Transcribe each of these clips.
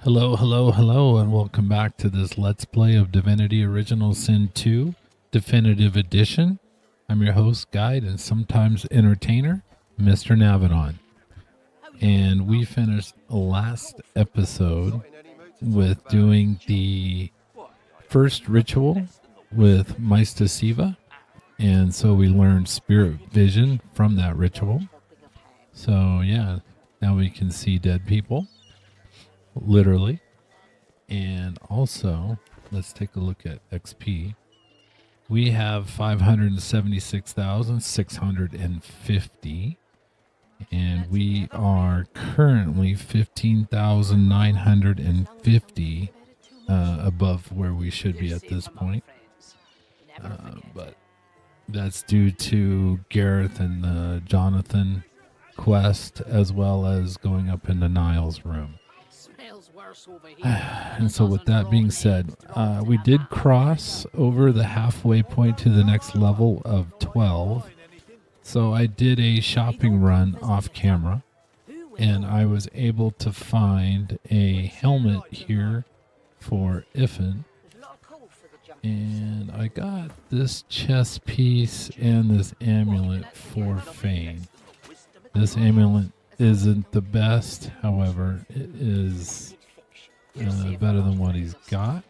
Hello, hello, hello, and welcome back to this Let's Play of Divinity Original Sin 2 Definitive Edition. I'm your host, guide, and sometimes entertainer, Mr. Navidon. And we finished last episode with doing the first ritual with Magister Siva. And so we learned spirit vision from that ritual. So yeah, now we can see dead people. Literally. And also, let's take a look at XP. We have 576,650. And we are currently 15,950 above where we should be at this point. But that's due to Gareth and the Jonathan quest, as well as going up into Niall's room. And so with that being said, we did cross over the halfway point to the next level of 12. So I did a shopping run off camera, and I was able to find a helmet here for Ifin. And I got this chest piece and this amulet for Fane. This amulet isn't the best, however, it is better than what he's got.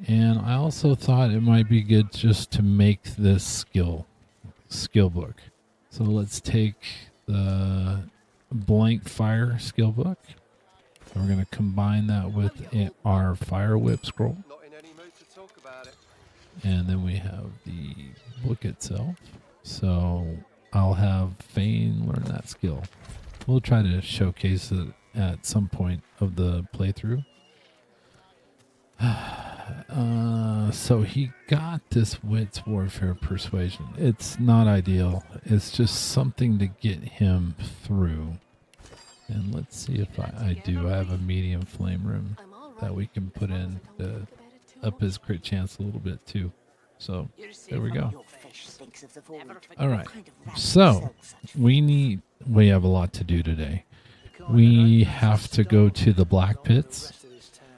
And I also thought it might be good just to make this skill book. So let's take the blank fire skill book. We're going to combine that with our Firewhip scroll. And then we have the book itself. So I'll have Fane learn that skill. We'll try to showcase it at some point of the playthrough. So he got this Wits Warfare Persuasion. It's not ideal. It's just something to get him through. And let's see if I do. I have a medium flame rim that we can put in to up his crit chance a little bit too. So there we go. All right. So we have a lot to do today. We have to go to the Blackpits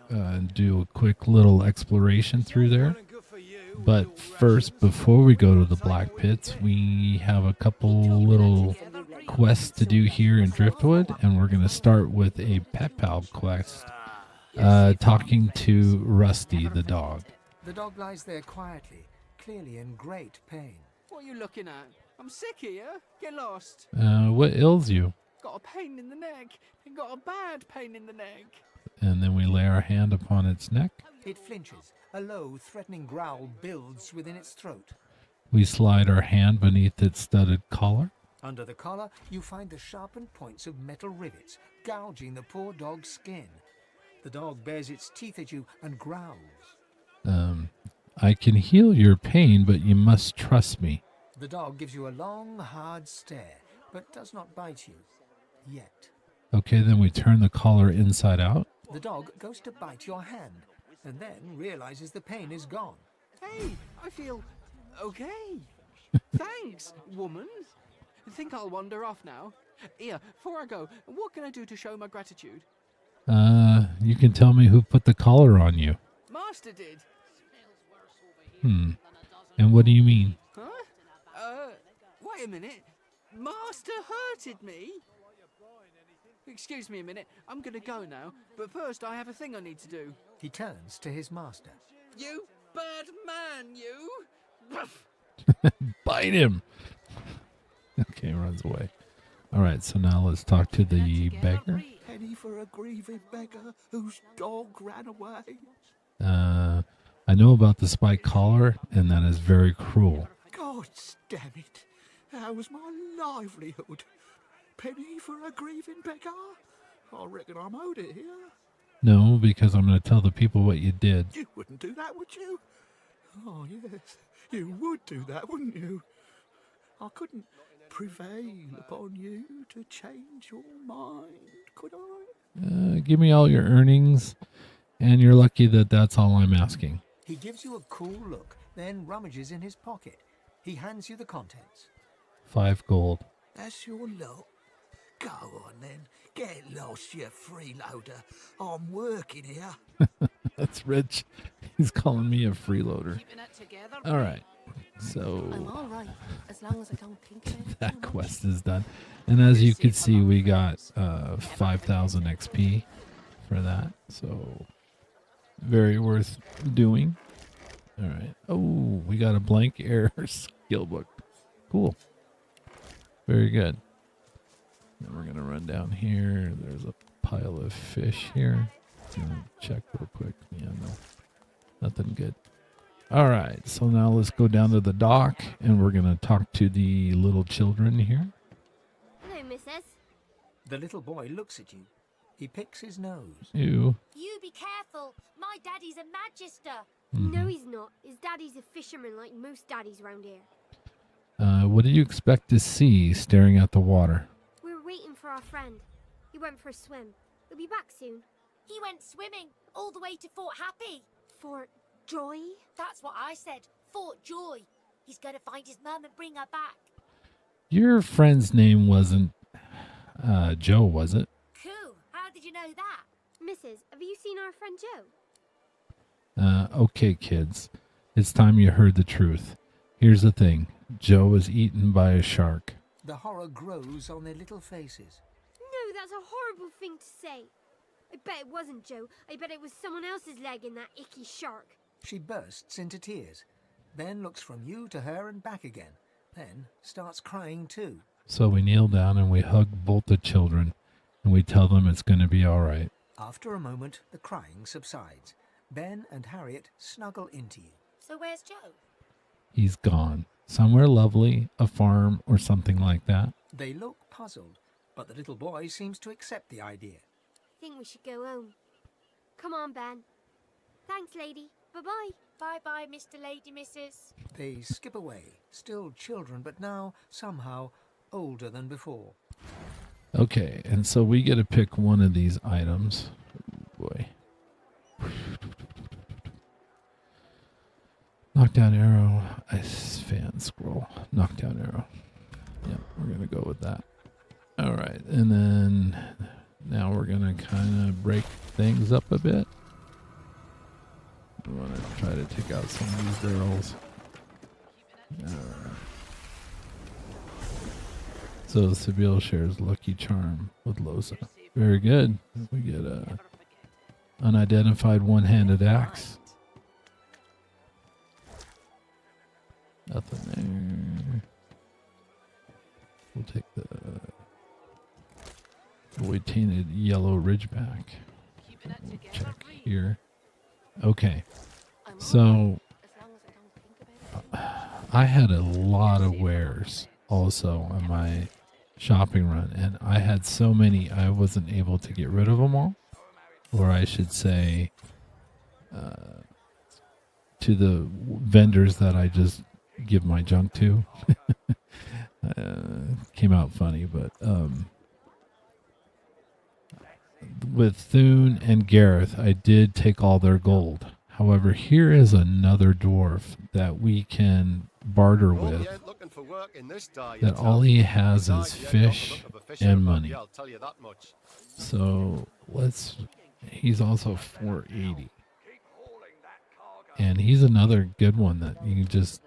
and do a quick little exploration through there. But first, before we go to the Blackpits, we have a couple little quests to do here in Driftwood, and we're going to start with a pet pal quest, talking to Rusty the dog. The dog lies there quietly, clearly in great pain. What are you looking at? I'm sick here. Get lost. What ails you? Got a pain in the neck. Got a bad pain in the neck. And then we lay our hand upon its neck. It flinches. A low, threatening growl builds within its throat. We slide our hand beneath its studded collar. Under the collar, you find the sharpened points of metal rivets, gouging the poor dog's skin. The dog bares its teeth at you and growls. I can heal your pain, but you must trust me. The dog gives you a long, hard stare, but does not bite you. Yet. Okay, then we turn the collar inside out. The dog goes to bite your hand, and then realizes the pain is gone. Hey, I feel okay. Thanks, woman. I think I'll wander off now. Here, before I go, what can I do to show my gratitude? You can tell me who put the collar on you. Master did. And what do you mean? Huh? Wait a minute. Master hurted me? Excuse me a minute. I'm going to go now. But first, I have a thing I need to do. He turns to his master. You bad man, you! Bite him! Okay, runs away. All right, so now let's talk to the beggar. Penny for a grieving beggar whose dog ran away. I know about the spike collar, and that is very cruel. God damn it. How was my livelihood? Penny for a grieving beggar? I reckon I'm owed it here. No, because I'm going to tell the people what you did. You wouldn't do that, would you? Oh, yes. You would do that, wouldn't you? I couldn't prevail upon you to change your mind, could I? Give me all your earnings, and you're lucky that that's all I'm asking. He gives you a cool look, then rummages in his pocket. He hands you the contents. 5 gold. That's your lot. Go on then. Get lost, you freeloader. I'm working here. That's rich. He's calling me a freeloader. Keeping it together. All right. I'm So all right, as long as I don't think about it. that quest is done. And as you can see, we got 5,000 XP for that. So very worth doing. All right. Oh, we got a blank error skill book. Cool. Very good. Then we're going to run down here. There's a pile of fish here. Check real quick. Yeah, no. Nothing good. All right. So now let's go down to the dock and we're going to talk to the little children here. Hello, missus. The little boy looks at you. He picks his nose. Ew. You be careful. My daddy's a magister. Mhm. No, he's not. His daddy's a fisherman like most daddies round here. What do you expect to see staring at the water? We're waiting for our friend. He went for a swim. He'll be back soon. He went swimming all the way to Fort Happy. For Joy? That's what I said. Fort Joy. He's going to find his mum and bring her back. Your friend's name wasn't Joe, was it? Cool. How did you know that? Missus, have you seen our friend Joe? Okay, kids. It's time you heard the truth. Here's the thing. Joe was eaten by a shark. The horror grows on their little faces. No, that's a horrible thing to say. I bet it wasn't Joe. I bet it was someone else's leg in that icky shark. She bursts into tears. Ben looks from you to her and back again. Then starts crying too. So we kneel down and we hug both the children and we tell them it's going to be all right. After a moment, the crying subsides. Ben and Harriet snuggle into you. So where's Joe? He's gone. Somewhere lovely, a farm or something like that. They look puzzled, but the little boy seems to accept the idea. I think we should go home. Come on, Ben. Thanks, lady. Bye-bye. Bye-bye, Mr. Lady Missus. They skip away, still children, but now somehow older than before. Okay, and so we get to pick one of these items. Boy. Knockdown arrow, ice fan scroll, knockdown arrow. Yep, we're going to go with that. All right, and then now we're going to kind of break things up a bit. We want to try to take out some of these barrels. All right. So Sibyl shares Lucky Charm with Loshe. Very good. We get a unidentified one-handed axe. Nothing there. We'll take the void tainted yellow ridgeback. We'll check here. Okay. So I had a lot of wares also on my shopping run, and I had so many I wasn't able to get rid of them all, or I should say to the vendors that I just give my junk to. Came out funny, but with Thune and Gareth, I did take all their gold. However, here is another dwarf that we can barter with, that all he has is fish and money. So he's also 480. And he's another good one that you can just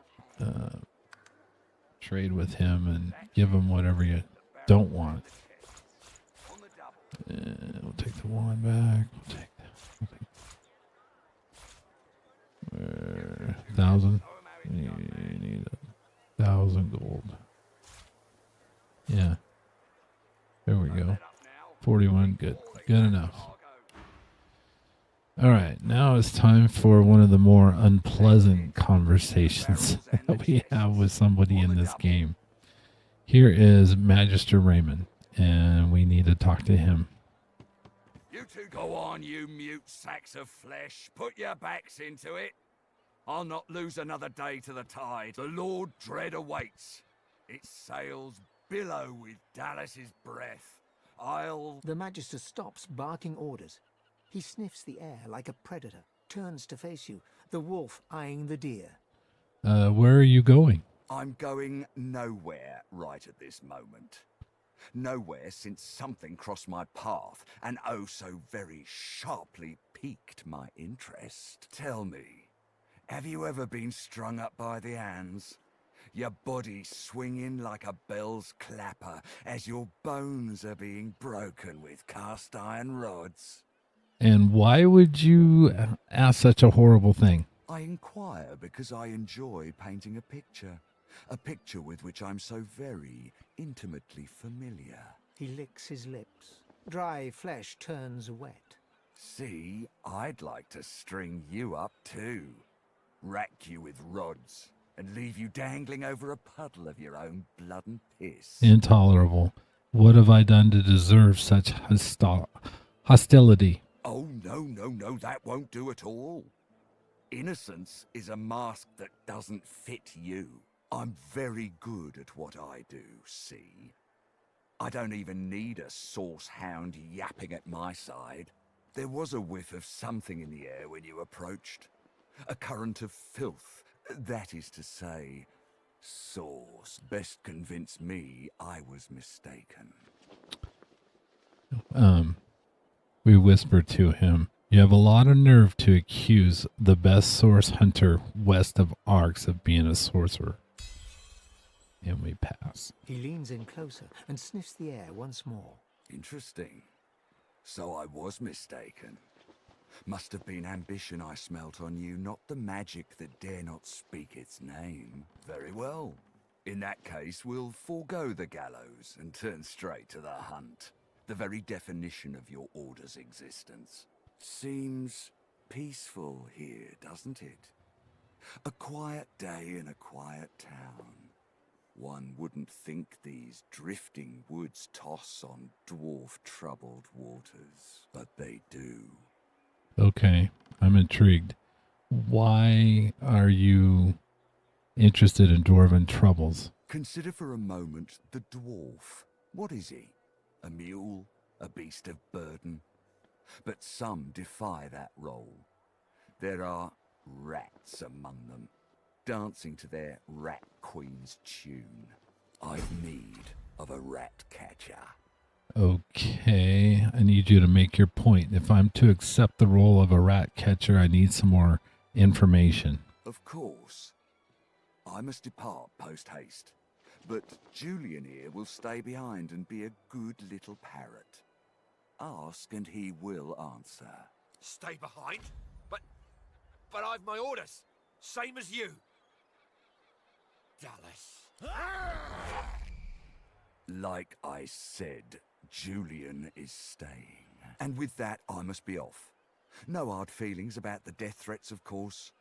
trade with him and give him whatever you don't want. We'll take the wand back. We'll take that. 1,000. We need 1,000 gold. Yeah. There we go. 41. Good. Good enough. All right. Now it's time for one of the more unpleasant conversations that we have with somebody in this game. Here is Magister Reimond, and we need to talk to him. You two go on, you mute sacks of flesh. Put your backs into it. I'll not lose another day to the tide. The Lord Dread awaits. Its sails billow with Dallas's breath. The Magister stops barking orders. He sniffs the air like a predator, turns to face you, the wolf eyeing the deer. Where are you going? I'm going nowhere right at this moment. Nowhere since something crossed my path and oh so very sharply piqued my interest. Tell me, have you ever been strung up by the hands? Your body swinging like a bell's clapper as your bones are being broken with cast iron rods? And why would you ask such a horrible thing? I inquire because I enjoy painting a picture with which I'm so very intimately familiar. He licks his lips. Dry flesh turns wet. See, I'd like to string you up too. Rack you with rods and leave you dangling over a puddle of your own blood and piss. Intolerable. What have I done to deserve such hostility? Oh, no, that won't do at all. Innocence is a mask that doesn't fit you. I'm very good at what I do, see? I don't even need a sauce hound yapping at my side. There was a whiff of something in the air when you approached. A current of filth, that is to say, sauce. Best convince me I was mistaken. We whispered to him, "You have a lot of nerve to accuse the best source hunter west of Arcs of being a sorcerer." And we pass. He leans in closer and sniffs the air once more. Interesting. So I was mistaken. Must have been ambition I smelt on you, not the magic that dare not speak its name. Very well. In that case, we'll forego the gallows and turn straight to the hunt. The very definition of your order's existence. Seems peaceful here, doesn't it? A quiet day in a quiet town. One wouldn't think these drifting woods toss on dwarf-troubled waters, but they do. Okay, I'm intrigued. Why are you interested in dwarven troubles? Consider for a moment the dwarf. What is he? A mule? A beast of burden? But some defy that role. There are rats among them, dancing to their rat queen's tune. I've need of a rat catcher. Okay, I need you to make your point. If I'm to accept the role of a rat catcher, I need some more information. Of course. I must depart post-haste, but Julian here will stay behind and be a good little parrot. Ask and he will answer. Stay behind? But I've my orders. Same as you. Dallas. Like I said, Julian is staying. And with that, I must be off. No hard feelings about the death threats, of course.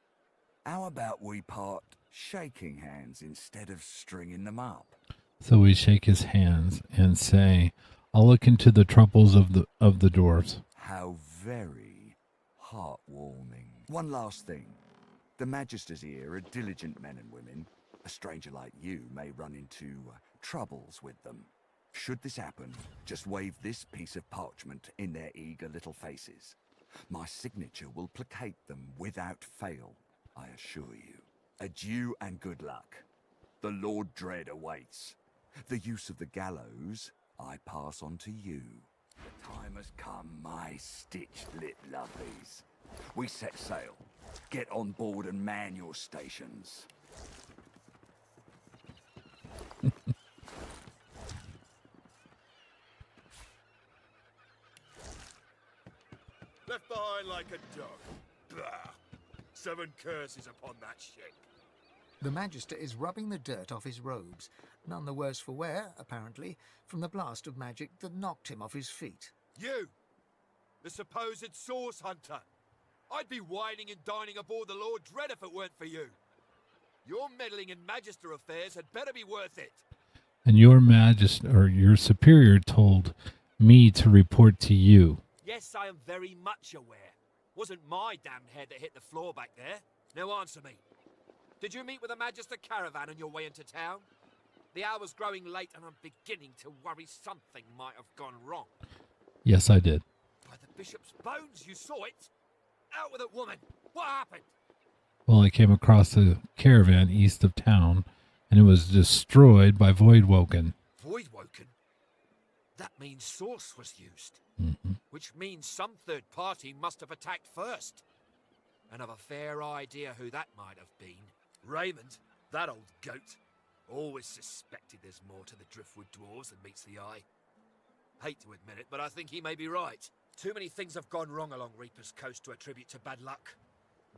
How about we part shaking hands instead of stringing them up? So we shake his hands and say, "I'll look into the troubles of the dwarves." How very heartwarming. One last thing. The Magisters here are diligent men and women. A stranger like you may run into troubles with them. Should this happen, just wave this piece of parchment in their eager little faces. My signature will placate them without fail, I assure you. Adieu and good luck. The Lord Dread awaits. The use of the gallows I pass on to you. The time has come, my stitched-lip lovelies. We set sail. Get on board and man your stations. Left behind like a dog. Blah. 7 curses upon that ship. The Magister is rubbing the dirt off his robes, none the worse for wear, apparently, from the blast of magic that knocked him off his feet. You, the supposed source hunter. I'd be whining and dining aboard the Lord Dread if it weren't for you. Your meddling in Magister affairs had better be worth it. And your your superior told me to report to you. Yes, I am very much aware. Wasn't my damned head that hit the floor back there. Now answer me. Did you meet with a Magister caravan on your way into town? The hour's growing late and I'm beginning to worry something might have gone wrong. Yes, I did. By the bishop's bones, you saw it? Out with it, woman. What happened? Well, I came across a caravan east of town, and it was destroyed by Voidwoken. Voidwoken? That means source was used. Mm-hmm. Which means some third party must have attacked first. And I've a fair idea who that might have been. Reimond, that old goat, always suspected there's more to the Driftwood dwarves than meets the eye. Hate to admit it, but I think he may be right. Too many things have gone wrong along Reaper's Coast to attribute to bad luck.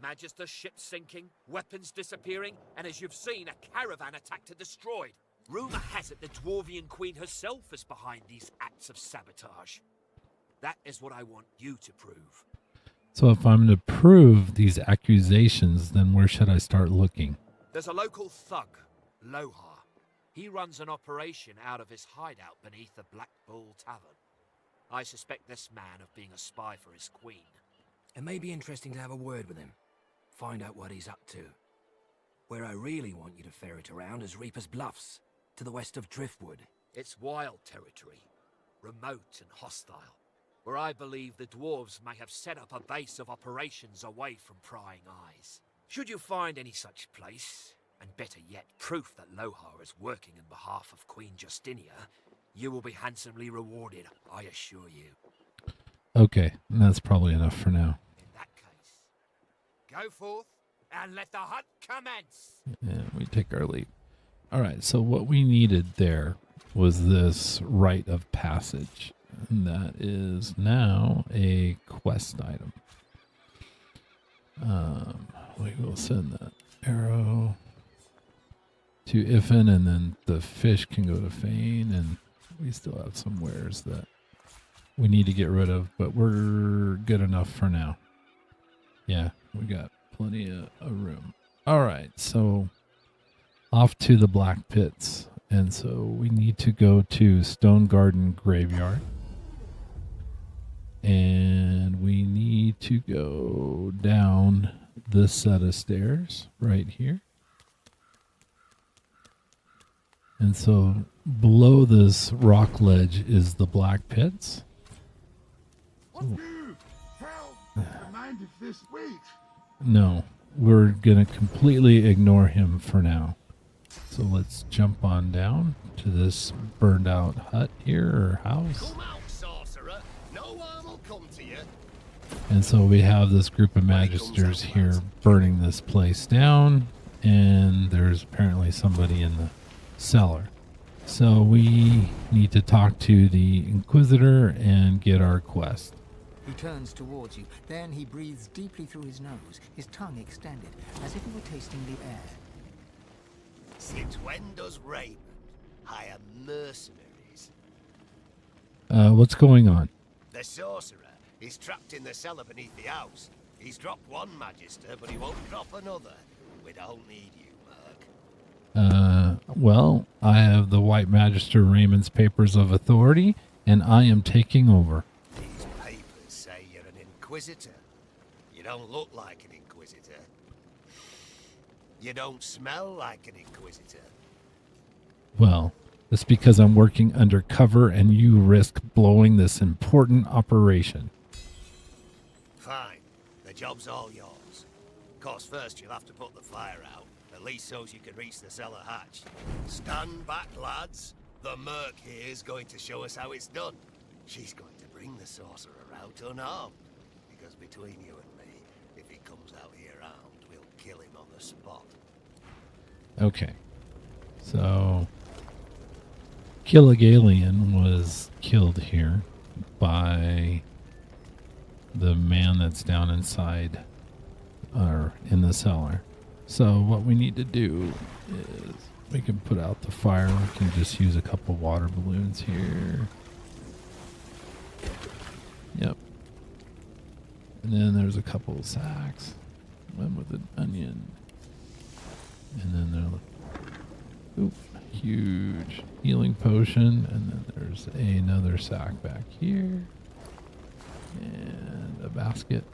Magister ships sinking, weapons disappearing, and as you've seen, a caravan attacked and destroyed. Rumour has it the Dwarvian Queen herself is behind these acts of sabotage. That is what I want you to prove. So if I'm to prove these accusations, then where should I start looking? There's a local thug, Loshe. He runs an operation out of his hideout beneath the Black Bull Tavern. I suspect this man of being a spy for his queen. It may be interesting to have a word with him. Find out what he's up to. Where I really want you to ferret around is Reaper's Bluffs, to the west of Driftwood. It's wild territory, remote and hostile, where I believe the dwarves may have set up a base of operations away from prying eyes. Should you find any such place, and better yet, proof that Loshe is working on behalf of Queen Justinia, you will be handsomely rewarded, I assure you. Okay, and that's probably enough for now. In that case, go forth and let the hunt commence. Yeah, we take our leave. All right, so what we needed there was this rite of passage. And that is now a quest item. We will send that arrow to Ifin, and then the fish can go to Fane, and we still have some wares that we need to get rid of, but we're good enough for now. Yeah, we got plenty of room. All right, so off to the Blackpits, and so we need to go to Stonegarden Graveyard. And we need to go down this set of stairs right here. And so below this rock ledge is the Blackpits. No, we're going to completely ignore him for now. So let's jump on down to this burned out hut here, or house. And so we have this group of magisters here burning this place down, and there's apparently somebody in the cellar. So we need to talk to the inquisitor and get our quest. He turns towards you. Then he breathes deeply through his nose, his tongue extended, as if he were tasting the air. Since when does Reimond hire mercenaries? What's going on? The sorcerer is trapped in the cellar beneath the house. He's dropped one magister, but he won't drop another. We don't need you, Merc. Well, I have the White Magister Reimond's papers of authority, and I am taking over. These papers say you're an inquisitor. You don't look like an inquisitor. You don't smell like an inquisitor. Well, it's because I'm working undercover and you risk blowing this important operation. Fine. The job's all yours. Of course, first you'll have to put the fire out, at least so you can reach the cellar hatch. Stand back, lads. The Merc here is going to show us how it's done. She's going to bring the sorcerer out unarmed. Because between you and me, if he comes out here armed, we'll kill him on the spot. Okay. So Killigalian was killed here by the man that's down inside, or in the cellar. So what we need to do is we can put out the fire. We can just use a couple water balloons here. Yep. And then there's a couple of sacks. One with an onion. And then there's huge healing potion. And then there's another sack back here. And a basket.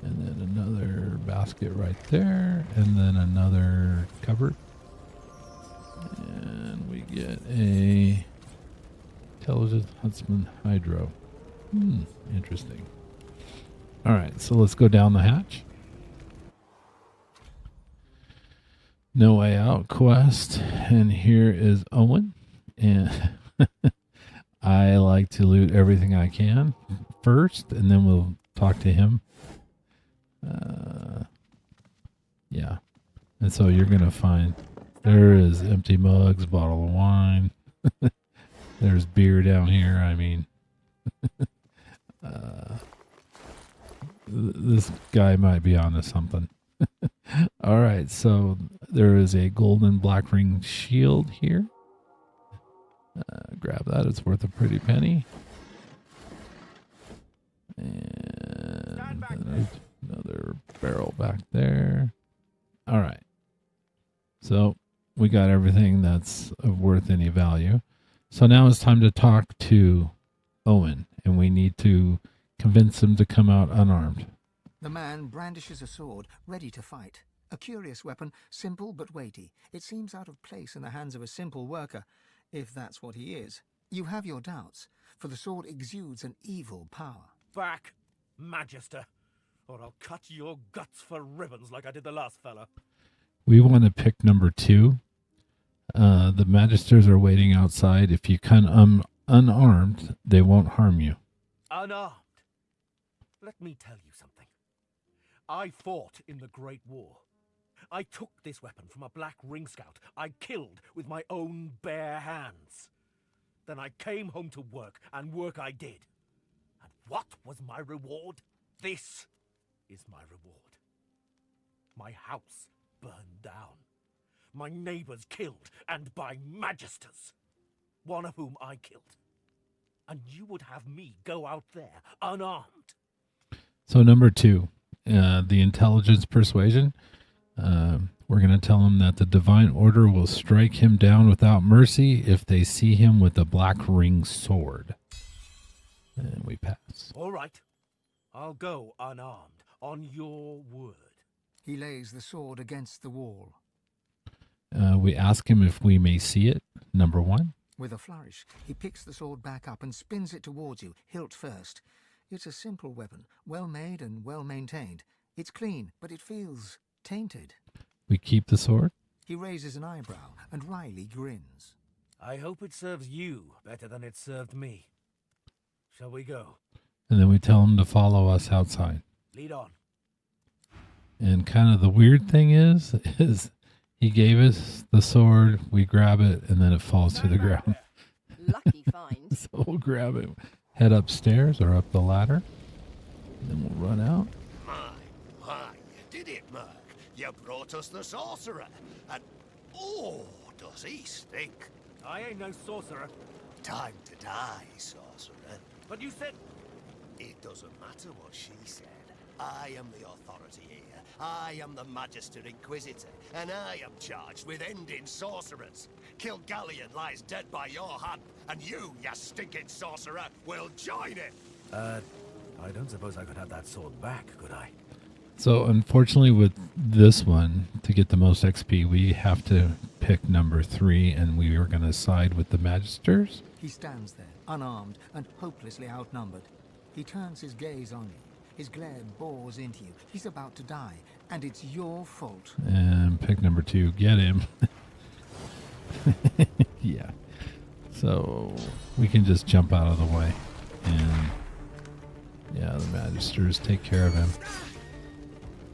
And then another basket right there. And then another cupboard. And we get a Intelligent Huntsman Hydro. Interesting. All right, so let's go down the hatch. No Way Out quest. And here is Owin. And I like to loot everything I can first, and then we'll talk to him. Yeah. And so you're going to find there is empty mugs, bottle of wine. There's beer down here. I mean, this guy might be onto something. All right, so there is a golden black ring shield here. Grab that. It's worth a pretty penny. And another barrel back there. All right. So we got everything that's worth any value. So now it's time to talk to Owin, and we need to convince him to come out unarmed. The man brandishes a sword, ready to fight. A curious weapon, simple but weighty. It seems out of place in the hands of a simple worker, if that's what he is. You have your doubts, for the sword exudes an evil power. Back, Magister, or I'll cut your guts for ribbons like I did the last fella. We want to pick number 2. The Magisters are waiting outside. If you come unarmed, they won't harm you. Unarmed? Let me tell you something. I fought in the Great War. I took this weapon from a black ring scout I killed with my own bare hands. Then I came home to work, and work I did. And what was my reward? This is my reward. My house burned down. My neighbors killed, and by Magisters, one of whom I killed. And you would have me go out there unarmed. So number 2, the intelligence persuasion. We're going to tell him that the divine order will strike him down without mercy if they see him with a black ring sword. And we pass. All right. I'll go unarmed, on your word. He lays the sword against the wall. We ask him if we may see it, number 1. With a flourish, he picks the sword back up and spins it towards you, hilt first. It's a simple weapon, well made and well maintained. It's clean, but it feels tainted. We keep the sword. He raises an eyebrow and wryly grins. I hope it serves you better than it served me. Shall we go? And then we tell him to follow us outside. Lead on. And kind of the weird thing is he gave us the sword, we grab it, and then it falls to the ground. Lucky find. So we'll grab it, head upstairs or up the ladder, and then we'll run out. My, you did it, Merc. You brought us the sorcerer. And, oh, does he stink. I ain't no sorcerer. Time to die, sorcerer. But you said... It doesn't matter what she said. I am the authority here. I am the Magister Inquisitor, and I am charged with ending sorcerers. Kilgallion lies dead by your hand, and you stinking sorcerer, will join it. I don't suppose I could have that sword back, could I? So unfortunately with this one, to get the most XP, we have to pick number 3, and we are going to side with the Magisters. He stands there, unarmed and hopelessly outnumbered. He turns his gaze on you. His glare bores into you. He's about to die, and it's your fault. And pick number 2. Get him. Yeah. So we can just jump out of the way. And yeah, the Magisters take care of him,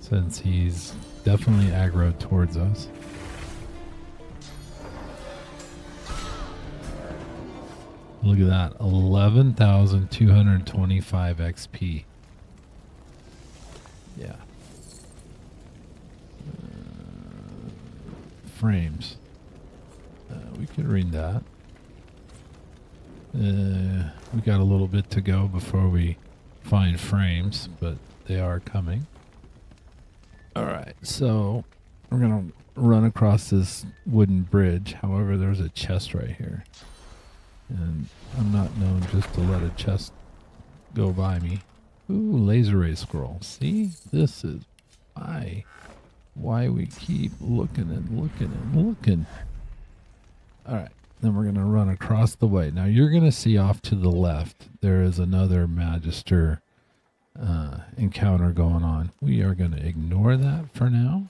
since he's definitely aggroed towards us. Look at that. 11,225 XP. Yeah. Frames. We could read that. We got a little bit to go before we find frames, but they are coming. Alright, so we're going to run across this wooden bridge. However, there's a chest right here. And I'm not known just to let a chest go by me. Ooh, laser ray scroll. See? This is why we keep looking and looking and looking. Alright, then we're going to run across the way. Now you're going to see off to the left, there is another Magister encounter going on. We are going to ignore that for now.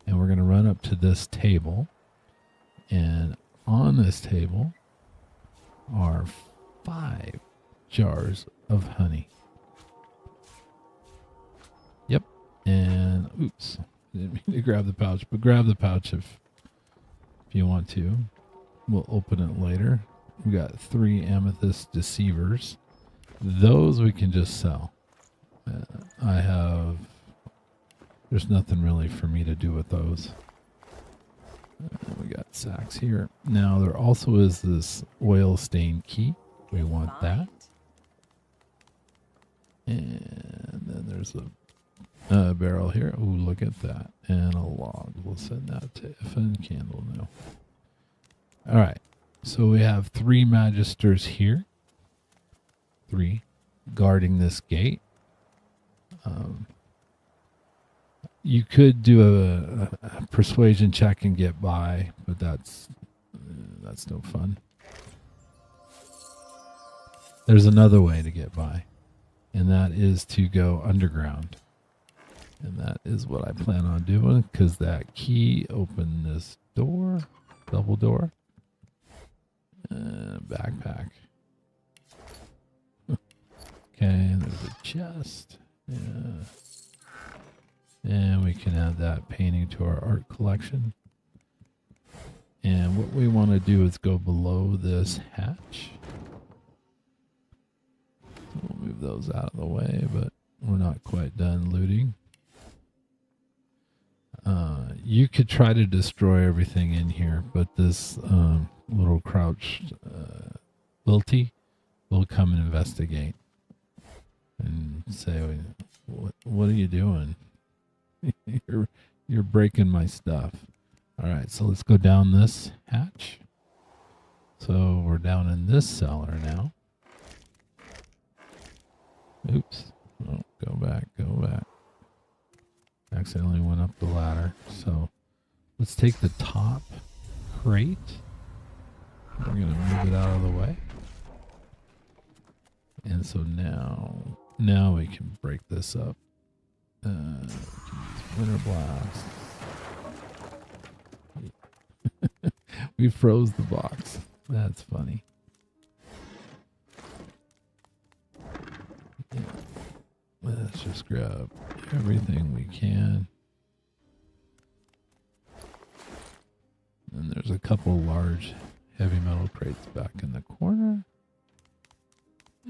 And we're going to run up to this table. And on this table, are 5 jars of honey. Yep. And oops, didn't mean to grab the pouch, but grab the pouch if you want to. We'll open it later. We got 3 amethyst deceivers. Those we can just sell. There's nothing really for me to do with those. We got sacks here. Now there also is this oil stain key. We want that. And then there's a barrel here. Ooh, look at that. And a log. We'll send that to If and Candle now. All right. So we have 3 magisters here. 3 guarding this gate. You could do a persuasion check and get by, but that's no fun. There's another way to get by, and that is to go underground. And that is what I plan on doing, because that key opened this door, double door, backpack. Okay, there's a chest. Yeah. And we can add that painting to our art collection. And what we want to do is go below this hatch. We'll move those out of the way, but we're not quite done looting. You could try to destroy everything in here, but this little crouched wilty will come and investigate and say, what are you doing? You're breaking my stuff. All right, so let's go down this hatch. So we're down in this cellar now. Oops. Oh, go back. Accidentally went up the ladder. So let's take the top crate. We're going to move it out of the way. And so now we can break this up. We can use Winter Blast. We froze the box. That's funny. Yeah. Let's just grab everything we can. And there's a couple large heavy metal crates back in the corner.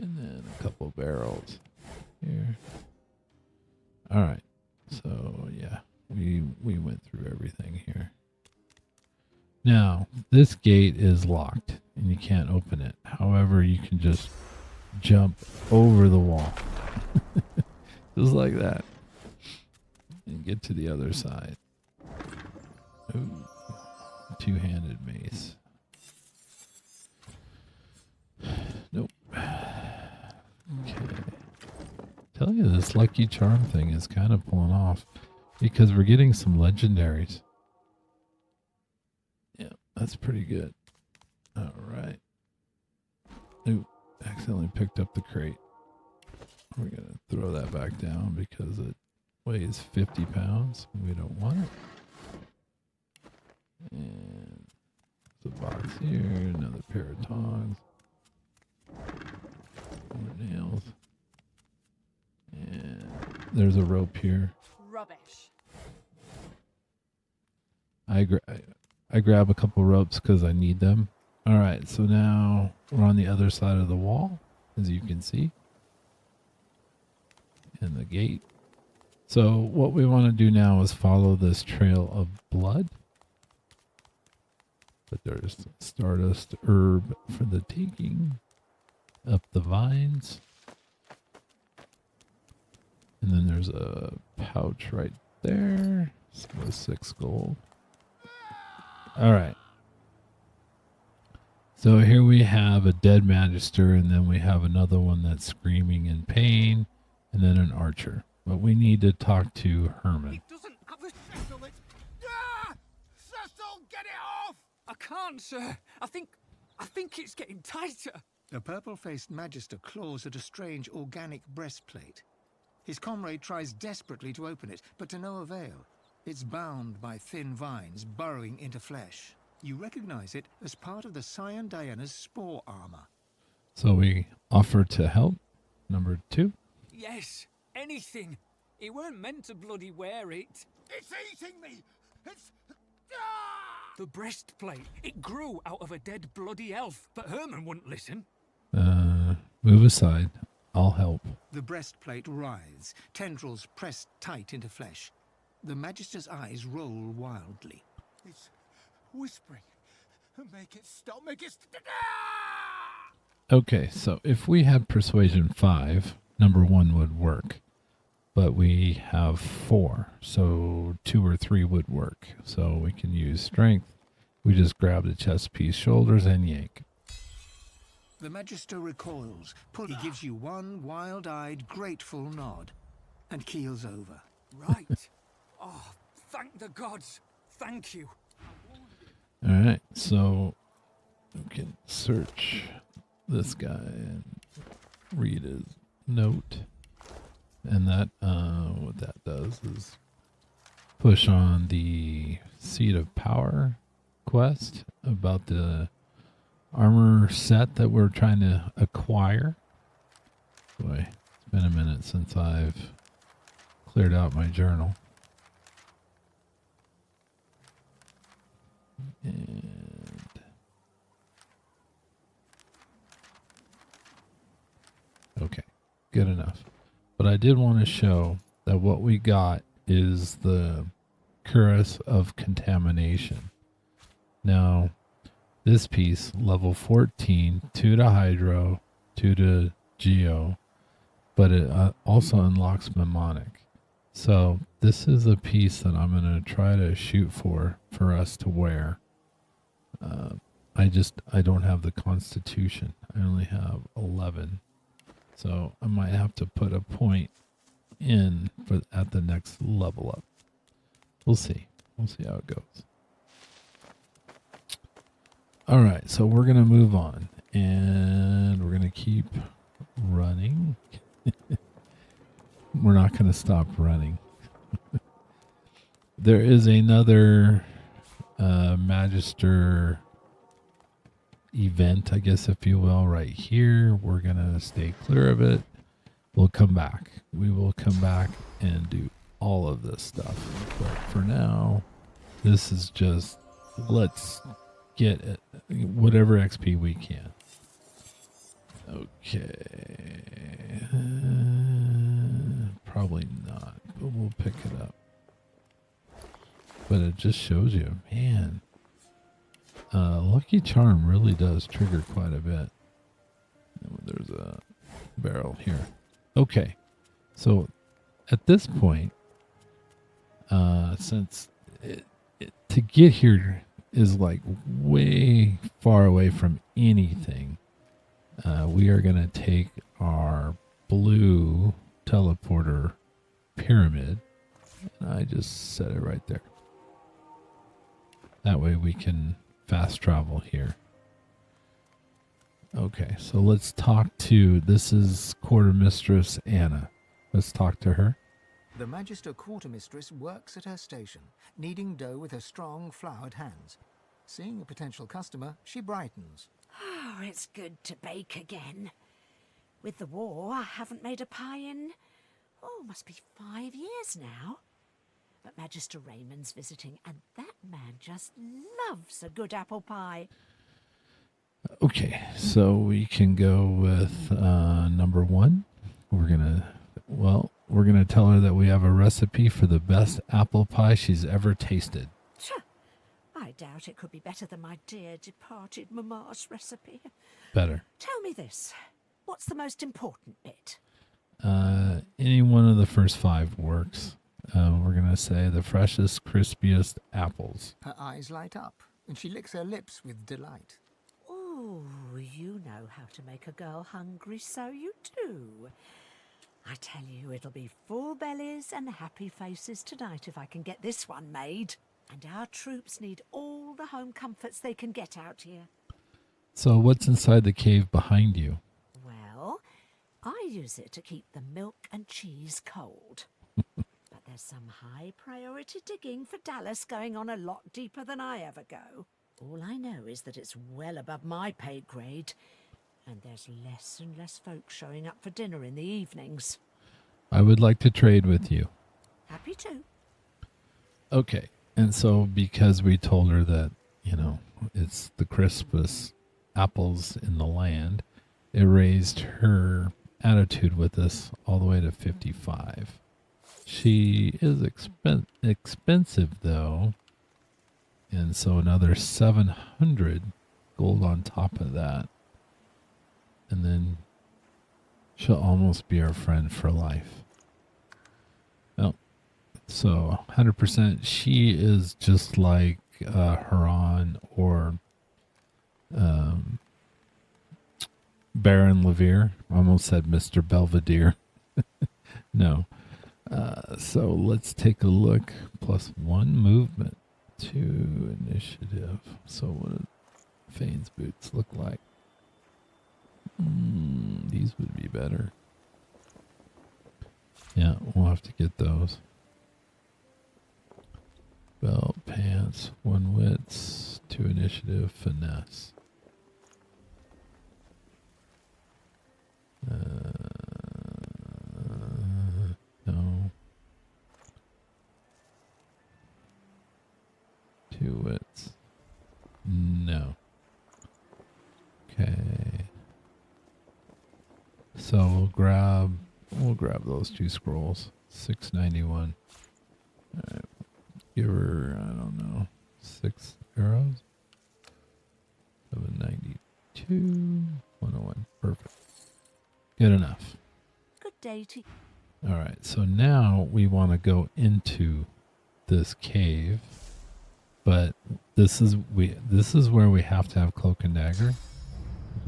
And then a couple barrels here. All right. So, yeah, we went through everything here. Now, this gate is locked and you can't open it. However, you can just jump over the wall. Just like that. And get to the other side. Ooh, two-handed mace. Nope. Okay. Tell you, this lucky charm thing is kind of pulling off because we're getting some legendaries. Yeah, that's pretty good. All right. Ooh, accidentally picked up the crate. We're going to throw that back down because it weighs 50 pounds. We don't want it. And there's a box here, another pair of tongs. More nails. And there's a rope here. Rubbish. I grab a couple ropes because I need them. All right, so now we're on the other side of the wall, as you can see. And the gate. So what we want to do now is follow this trail of blood. But there's stardust herb for the taking. Up the vines. And then there's a pouch right there. So 6 gold. All right. So here we have a dead magister, and then we have another one that's screaming in pain, and then an archer. But we need to talk to Herman. It doesn't have a settle it. Ah! Cecil, get it off! I can't, sir. I think it's getting tighter. A purple-faced magister claws at a strange organic breastplate. His comrade tries desperately to open it, but to no avail. It's bound by thin vines, burrowing into flesh. You recognize it as part of the Scion Diana's spore armor. So we offer to help. Number 2. Yes, anything. He weren't meant to bloody wear it. It's eating me! It's... The breastplate, it grew out of a dead bloody elf, but Herman wouldn't listen. Move aside. I'll help. The breastplate writhes, tendrils pressed tight into flesh. The Magister's eyes roll wildly. It's whispering. Make it stop. Make it... Okay, so if we had Persuasion 5, number 1 would work. But we have 4, so 2 or 3 would work. So we can use Strength. We just grab the chest piece, shoulders, and yank. The Magister recoils. He gives you one wild-eyed, grateful nod, and keels over. Right. Oh, thank the gods. Thank you. All right, so we can search this guy and read his note. And that, what that does is push on the Seat of Power quest about the armor set that we're trying to acquire. Boy, it's been a minute since I've cleared out my journal. And okay, good enough. But I did want to show that what we got is the Cuirass of Contamination. Now, this piece, level 14, 2 to Hydro, 2 to Geo, but it also unlocks Mnemonic. So this is a piece that I'm going to try to shoot for us to wear. I don't have the Constitution. I only have 11. So I might have to put a point in at the next level up. We'll see. We'll see how it goes. All right, so we're going to move on. And we're going to keep running. We're not going to stop running. There is another Magister event, I guess, if you will, right here. We're going to stay clear of it. We'll come back. We will come back and do all of this stuff. But for now, this is just, let's get it, whatever XP we can. Okay. Probably not, but we'll pick it up. But it just shows you, man. Lucky Charm really does trigger quite a bit. There's a barrel here. Okay. So at this point, since to get here is like way far away from anything, we are going to take our blue teleporter pyramid, and I just set it right there. That way we can fast travel here. Okay, so let's talk to, this is Quartermistress Anna. Let's talk to her. The Magister Quartermistress works at her station, kneading dough with her strong, flowered hands. Seeing a potential customer, she brightens. Oh, it's good to bake again. With the war, I haven't made a pie in, must be 5 years now. But Magister Reimond's visiting, and that man just loves a good apple pie. Okay, so we can go with number 1. We're gonna tell her that we have a recipe for the best apple pie she's ever tasted. I doubt it could be better than my dear departed Mama's recipe. Better. Tell me this. What's the most important bit? Any one of the first 5 works. We're going to say the freshest, crispiest apples. Her eyes light up, and she licks her lips with delight. Oh, you know how to make a girl hungry, so you do. I tell you, it'll be full bellies and happy faces tonight if I can get this one made. And our troops need all the home comforts they can get out here. So what's inside the cave behind you? Well, I use it to keep the milk and cheese cold. There's some high priority digging for Dallas going on a lot deeper than I ever go. All I know is that it's well above my pay grade, and there's less and less folk showing up for dinner in the evenings. I would like to trade with you. Happy to. Okay. And so because we told her that, you know, it's the crispest apples in the land, it raised her attitude with us all the way to 55. She is expensive, though. And so another 700 gold on top of that. And then she'll almost be our friend for life. Well, so 100%, she is just like Haran or Baron Levere. Almost said Mr. Belvedere. No. So let's take a look. +1 movement. 2 initiative. So what do Fane's boots look like? These would be better. Yeah, we'll have to get those. Belt, pants, 1 wits, 2 initiative, finesse. No. 2 wits. No. Okay. So we'll grab those 2 scrolls. 691. All right. Give her, I don't know, 6 arrows. 792. 101. Perfect. Good enough. Good day to you. All right. So now we want to go into this cave. But this is where we have to have cloak and dagger.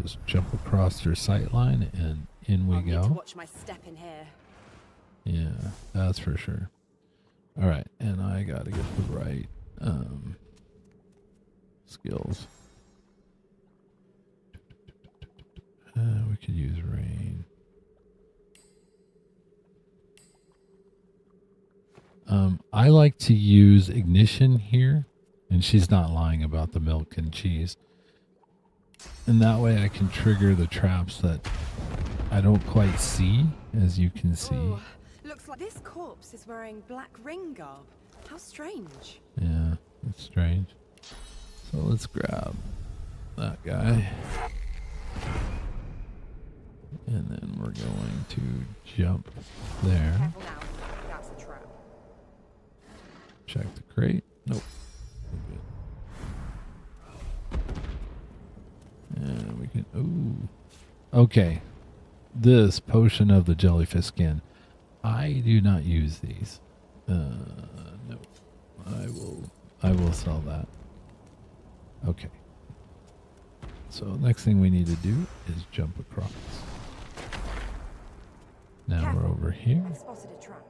Just jump across your sight line and in we go. Need to watch my step in here. Yeah, that's for sure. All right, and I got to get the right skills. We could use rain. I like to use ignition here. And she's not lying about the milk and cheese. And that way I can trigger the traps that I don't quite see, as you can see. Ooh, looks like this corpse is wearing black ring garb. How strange. Yeah, it's strange. So let's grab that guy. And then we're going to jump there. Careful now. That's a trap. Check the crate. Nope. And we can, ooh. Okay. This potion of the jellyfish skin. I do not use these. No. I will sell that. Okay. So next thing we need to do is jump across. Now Careful. we're over here. I've spotted a trap.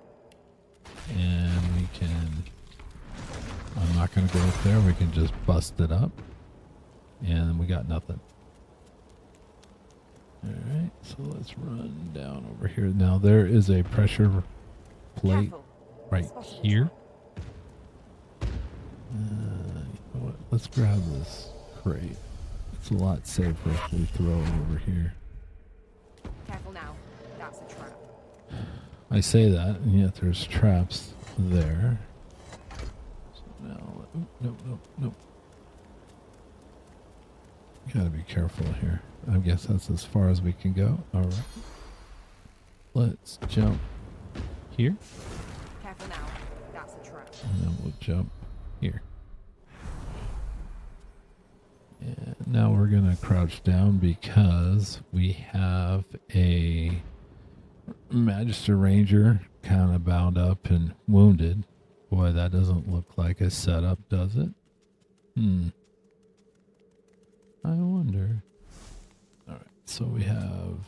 And we can, I'm not going to go up there. We can just bust it up. And we got nothing. Alright, so let's run down over here. Now there is a pressure plate right here. You know what? Let's grab this crate. It's a lot safer if we throw it over here. Careful now. That's a trap. I say that, and yet there's traps there. So now, nope. Gotta be careful here. I guess that's as far as we can go. All right. Let's jump here. Careful now. That's a trap. And then we'll jump here. And now we're going to crouch down because we have a Magister Ranger kind of bound up and wounded. Boy, that doesn't look like a setup, does it? I wonder. All right, so we have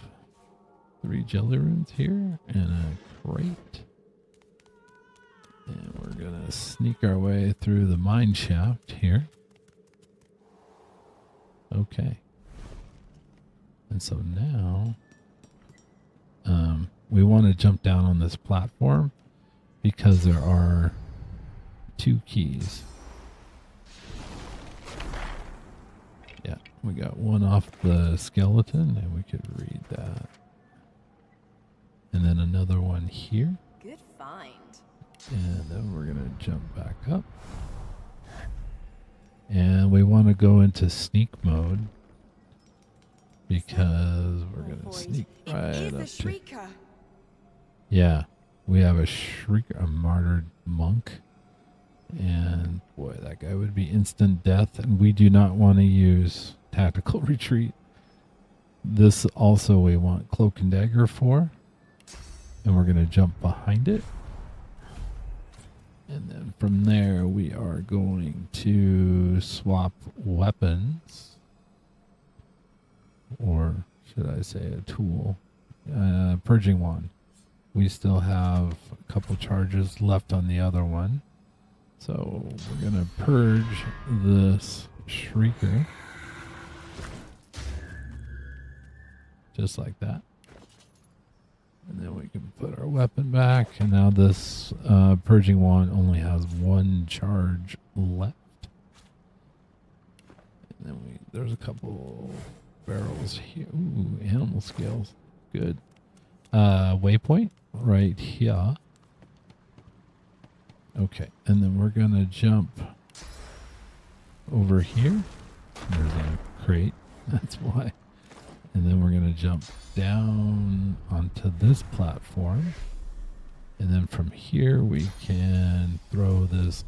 3 jelly runes here and a crate. And we're going to sneak our way through the mine shaft here. Okay. And so now we want to jump down on this platform because there are 2 keys. We got one off the skeleton, and we could read that. And then another one here. Good find. And then we're going to jump back up. And we want to go into sneak mode because we're going to sneak right up to... Shrieker. Yeah, we have a shrieker, a martyred monk. And boy, that guy would be instant death. And we do not want to use tactical retreat. This also we want cloak and dagger for. And we're going to jump behind it. And then from there, we are going to swap weapons. Or should I say a tool? Purging wand. We still have a couple charges left on the other one. So we're going to purge this shrieker. Just like that. And then we can put our weapon back. And now this purging wand only has one charge left. And then there's a couple barrels here. Ooh, animal scales. Good. Waypoint right here. Okay. And then we're going to jump over here. There's a crate. That's why. And then we're going to jump down onto this platform. And then from here we can throw this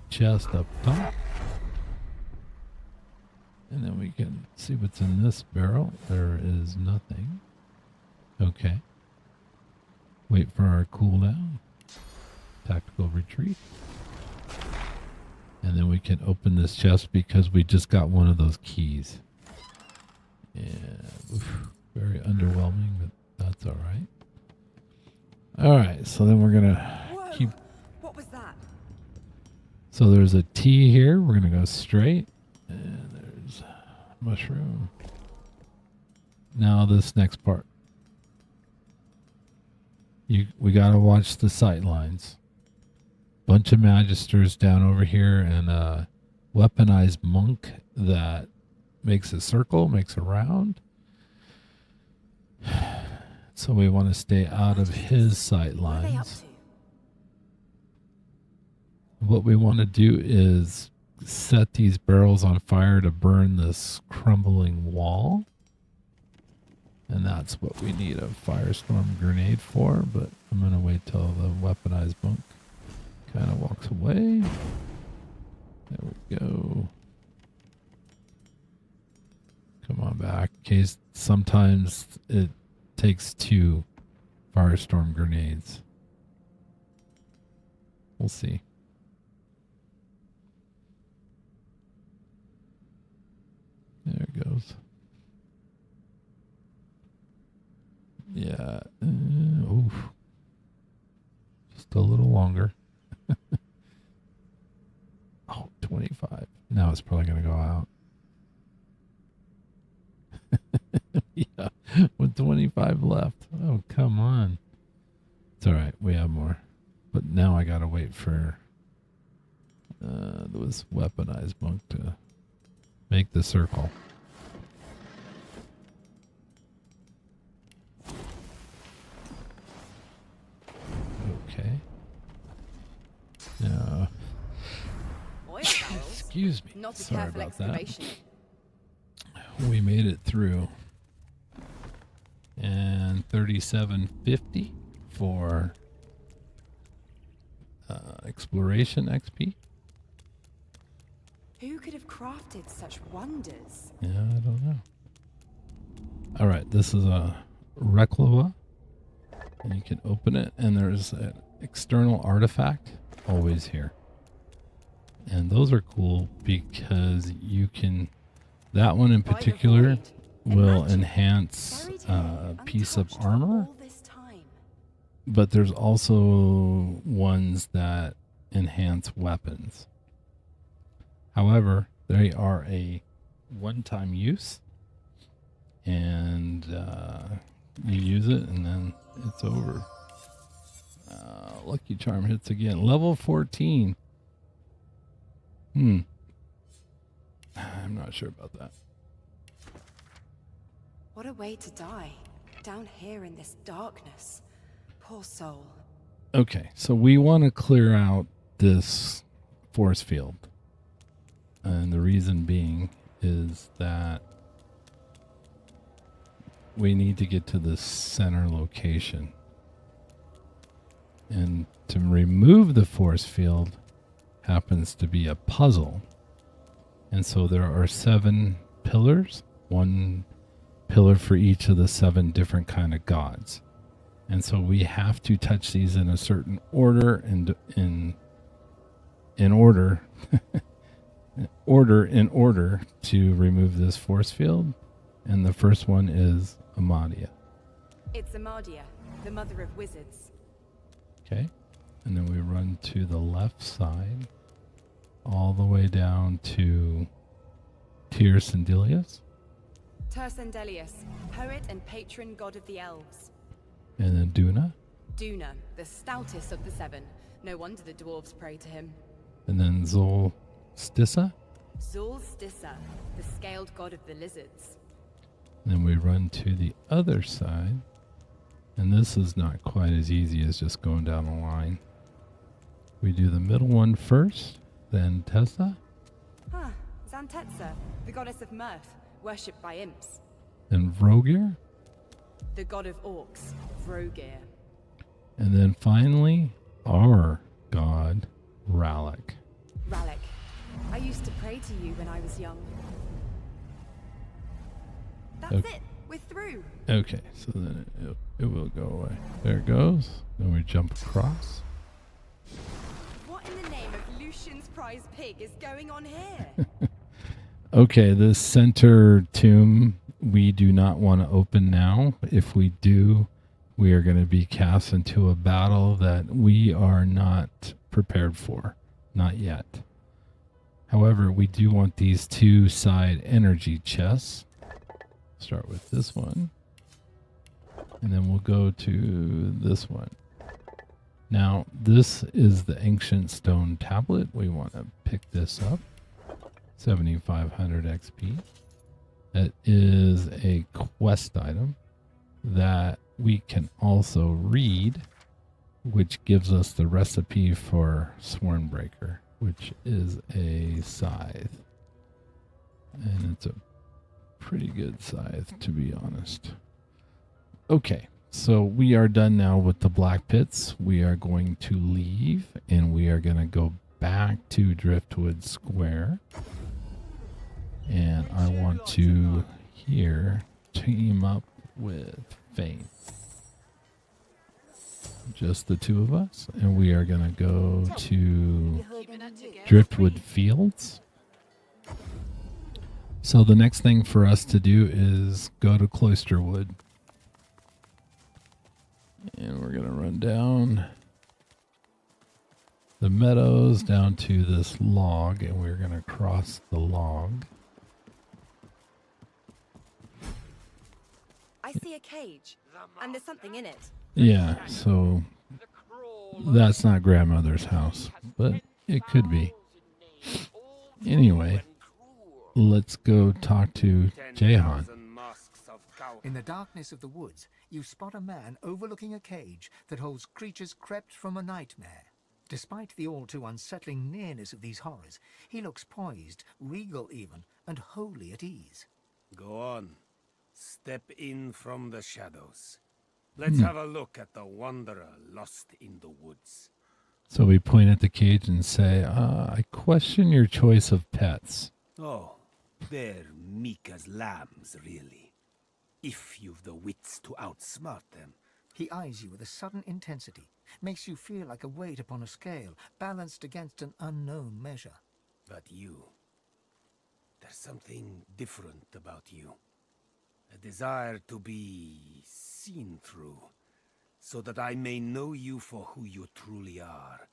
chest up top. And then we can see what's in this barrel. There is nothing. Okay. Wait for our cooldown. Tactical retreat. And then we can open this chest because we just got one of those keys. Yeah, very underwhelming, but that's all right. All right, so then we're gonna keep. What was that? So there's a T here. We're gonna go straight, and there's mushroom. Now this next part. We gotta watch the sight lines. Bunch of magisters down over here, and a weaponized monk that makes a circle, makes a round. So we want to stay out of his sight lines. What we want to do is set these barrels on fire to burn this crumbling wall. And that's what we need a firestorm grenade for, but I'm going to wait till the weaponized monk kind of walks away. There we go. Come on back. Case sometimes it takes 2 firestorm grenades. We'll see. There it goes. Yeah. Oof. Just a little longer. Oh, 25. Now it's probably going to go out. Yeah, with 25 left. Oh, come on. It's all right. We have more. But now I got to wait for this weaponized monk to make the circle. Okay. Now, excuse me. Not a Sorry careful about that. excavation. We made it through. And 3750 for exploration XP. Who could have crafted such wonders? Yeah, I don't know. All right, this is a Reclava. And you can open it, and there's an external artifact always here. And those are cool because you can... That one in particular will enhance a piece of armor. But there's also ones that enhance weapons. However, they are a one-time use. And you use it and then it's over. Lucky Charm hits again. Level 14. I'm not sure about that. What a way to die. Down here in this darkness. Poor soul. Okay, so we want to clear out this force field. And the reason being is that we need to get to the center location. And to remove the force field happens to be a puzzle. And so there are 7 pillars, 1 pillar for each of the 7 different kind of gods. And so we have to touch these in a certain order and in order to remove this force field. And the first one is Amadia. It's Amadia, the mother of wizards. Okay. And then we run to the left side all the way down to Tyrsendelius. Tyrsendelius, poet and patron god of the elves. And then Duna. Duna, the stoutest of the 7. No wonder the dwarves pray to him. And then Zolstissa. Zolstissa, the scaled god of the lizards. Then we run to the other side. And this is not quite as easy as just going down a line. We do the middle one first, then Tessa. Huh, Zantetsa, the goddess of mirth, worshipped by imps. Then Vrogir. The god of orcs, Vrogir. And then finally, our god, Ralek. Ralek, I used to pray to you when I was young. That's it, we're through. Okay, so then it will go away. There it goes. Then we jump across. What in the name of Lucian's prize pig is going on here? Okay, this center tomb we do not want to open now. If we do, we are going to be cast into a battle that we are not prepared for. Not yet. However, we do want these 2 side energy chests. Start with this one. And then we'll go to this one. Now, this is the ancient stone tablet. We want to pick this up. 7,500 XP. That is a quest item that we can also read, which gives us the recipe for Swornbreaker, which is a scythe. And it's a pretty good scythe, to be honest. Okay, so we are done now with the Blackpits. We are going to leave, and we are going to go back to Driftwood Square. And I want to here team up with Fane. Just the 2 of us. And we are going to go to Driftwood Fields. So the next thing for us to do is go to Cloisterwood. And we're going to run down the meadows down to this log. And we're going to cross the log. I see a cage, and there's something in it. Yeah, so that's not grandmother's house, but it could be. Anyway, let's go talk to Jahan. In the darkness of the woods, you spot a man overlooking a cage that holds creatures crept from a nightmare. Despite the all too unsettling nearness of these horrors, he looks poised, regal even, and wholly at ease. Go on. Step in from the shadows. Let's have a look at the wanderer lost in the woods. So we point at the cage and say, I question your choice of pets. Oh, they're meek as lambs, really. If you've the wits to outsmart them. He eyes you with a sudden intensity, makes you feel like a weight upon a scale, balanced against an unknown measure. But you, there's something different about you. A desire to be seen through, so that I may know you for who you truly are,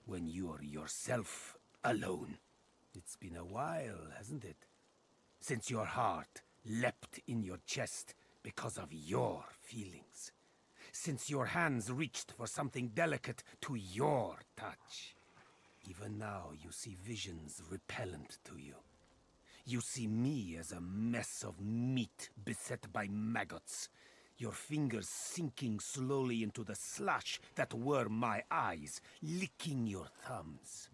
when you're yourself alone. It's been a while, hasn't it? Since your heart leapt in your chest because of your feelings. Since your hands reached for something delicate to your touch. Even now you see visions repellent to you. You see me as a mess of meat beset by maggots. Your fingers sinking slowly into the slush that were my eyes, licking your thumbs.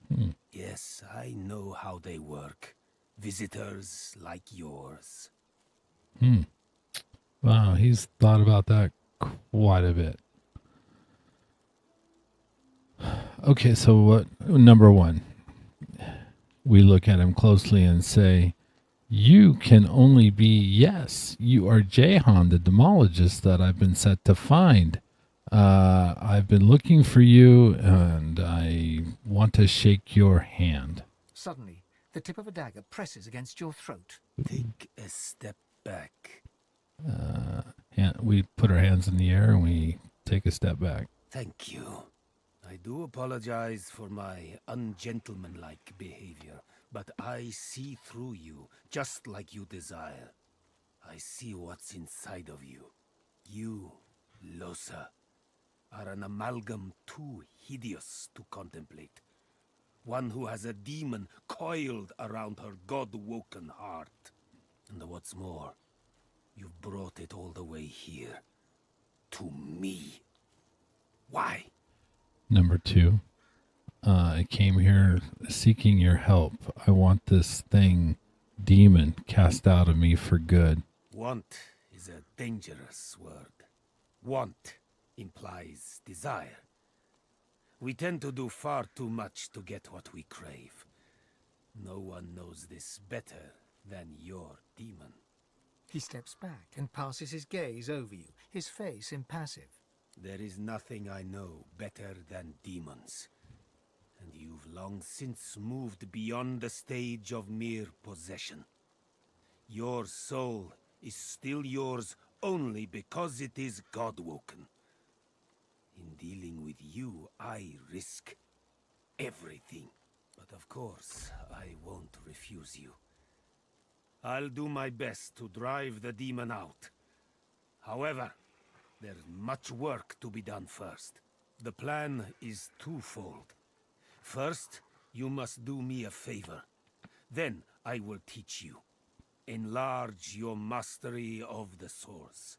Yes, I know how they work. Visitors like yours. Wow, he's thought about that quite a bit. Okay, so what? Number one, we look at him closely and say, you can only be, yes, you are Jahan the Demonologist that I've been set to find. I've been looking for you, and I want to shake your hand. Suddenly, the tip of a dagger presses against your throat. Take a step back. We put our hands in the air and we take a step back. Thank you. I do apologize for my ungentlemanlike behavior, but I see through you, just like you desire. I see what's inside of you. You, Loshe, are an amalgam too hideous to contemplate. One who has a demon coiled around her god-woken heart. And what's more, you've brought it all the way here. To me. Why? Number two, I came here seeking your help. I want this demon, cast out of me for good. Want is a dangerous word. Want implies desire. We tend to do far too much to get what we crave. No one knows this better than your demon. He steps back and passes his gaze over you, his face impassive. There is nothing I know better than demons. And you've long since moved beyond the stage of mere possession. Your soul is still yours only because it is God-woken. In dealing with you, I risk everything. But of course, I won't refuse you. I'll do my best to drive the demon out. However, there's much work to be done first. The plan is twofold. First, you must do me a favor. Then I will teach you. Enlarge your mastery of the source.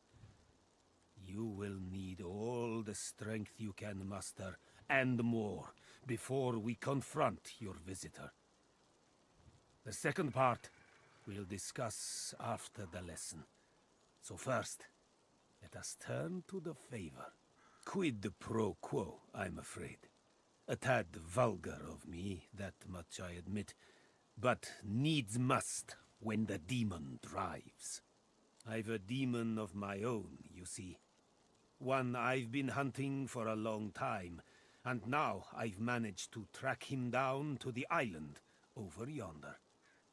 You will need all the strength you can muster, and more, before we confront your visitor. The second part we'll discuss after the lesson. So first, let us turn to the favor. Quid pro quo, I'm afraid. A tad vulgar of me, that much I admit, but needs must when the demon drives. I've a demon of my own, you see. One I've been hunting for a long time, and now I've managed to track him down to the island over yonder.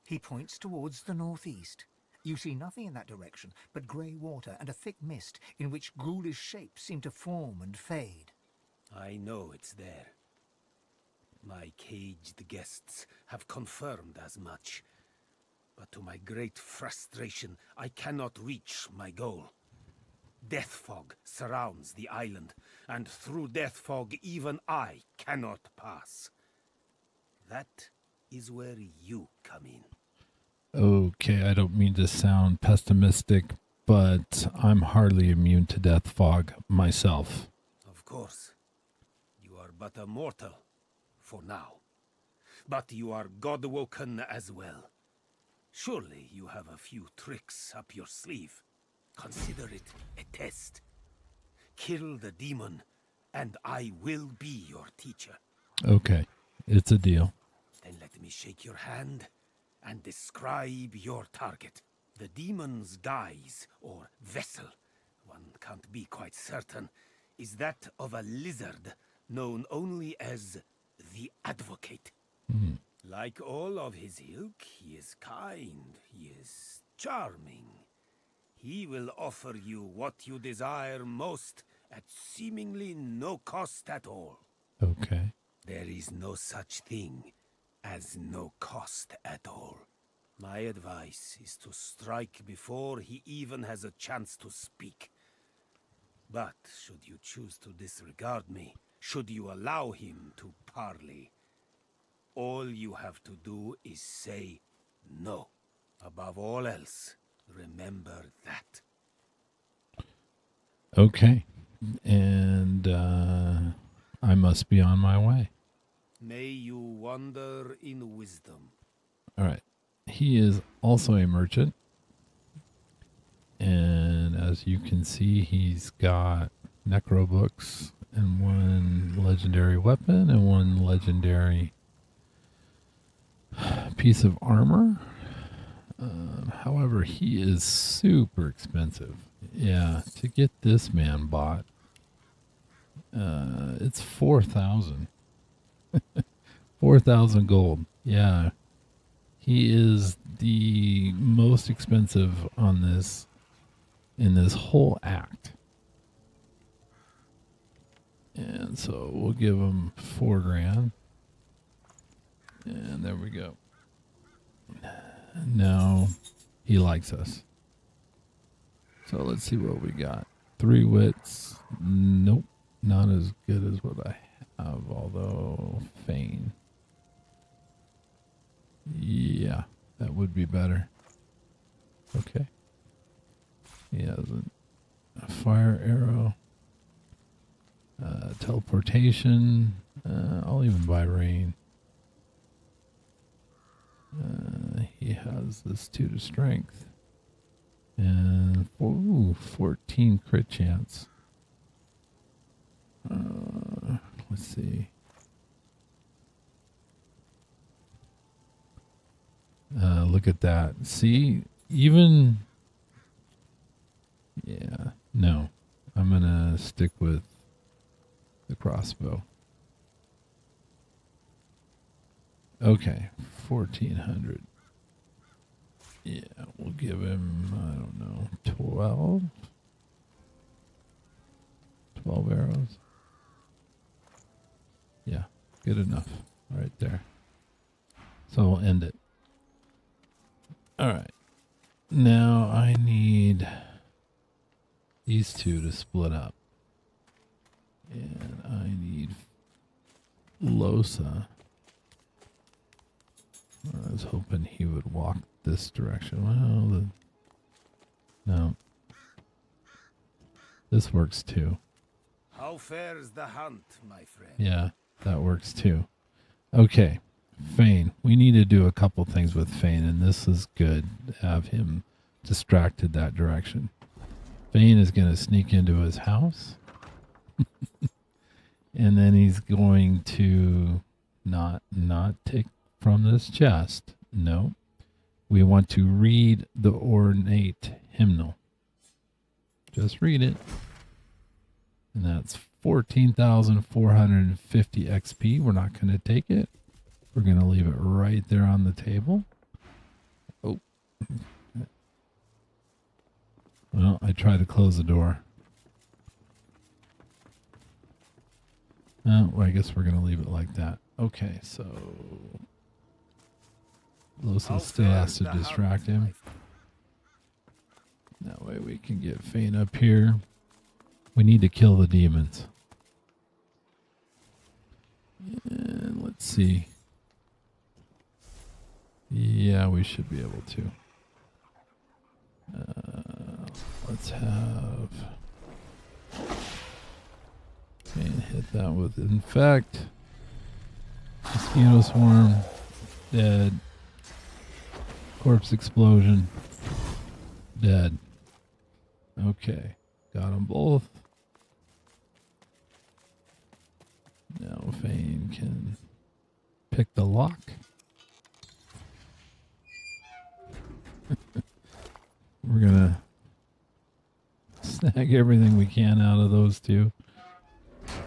He points towards the northeast. You see nothing in that direction but grey water and a thick mist in which ghoulish shapes seem to form and fade. I know it's there. My caged guests have confirmed as much. But to my great frustration, I cannot reach my goal. Death fog surrounds the island, and through death fog even I cannot pass. That is where you come in. Okay, I don't mean to sound pessimistic, but I'm hardly immune to death fog myself. Of course. You are but a mortal, for now. But you are God-woken as well. Surely you have a few tricks up your sleeve. Consider it a test. Kill the demon, and I will be your teacher. Okay, it's a deal. Then let me shake your hand and describe your target. The demon's guise, or vessel, one can't be quite certain, is that of a lizard known only as the Advocate. Like all of his ilk, he is kind, he is charming. He will offer you what you desire most at seemingly no cost at all. Okay. There is no such thing as no cost at all. My advice is to strike before he even has a chance to speak. But should you choose to disregard me, should you allow him to parley, all you have to do is say no. Above all else, remember that. Okay. And I must be on my way. May you wander in wisdom. All right. He is also a merchant. And as you can see, he's got necro books and one legendary weapon and one legendary piece of armor. However, he is super expensive. Yeah, to get this man bought, it's 4,000. 4,000 gold. Yeah. He is the most expensive on this, in this whole act. And so we'll give him 4 grand. And there we go. Now he likes us. So let's see what we got. 3 wits. Nope. Not as good as what I have, although Fane. Yeah, that would be better. Okay. He has a fire arrow. Teleportation. I'll even buy rain. He has this 2 to strength. And 14 crit chance. Let's see. Look at that. See, even... Yeah, no. I'm going to stick with the crossbow. Okay, 1,400. Yeah, we'll give him, I don't know, 12? 12 arrows. Yeah, good enough. Right there. So we'll end it. All right. Now I need these 2 to split up. And I need Loshe. I was hoping he would walk this direction. Well, no. This works too. How fares the hunt, my friend? Yeah, that works too. Okay, Fane. We need to do a couple things with Fane, and this is good to have him distracted that direction. Fane is going to sneak into his house. And then he's going to not take from this chest. No. We want to read the Ornate Hymnal. Just read it. And that's 14,450 XP. We're not going to take it. We're going to leave it right there on the table. Oh. Well, I tried to close the door. Well, I guess we're going to leave it like that. Okay, so Loshe still has to distract him. That way we can get Fane up here. We need to kill the demons. And let's see. Yeah, we should be able to. Let's have Fane hit that with Infect. Mosquito Swarm. Dead. Corpse Explosion. Dead. Okay. Got them both. Now Fane can pick the lock. We're going to snag everything we can out of those 2.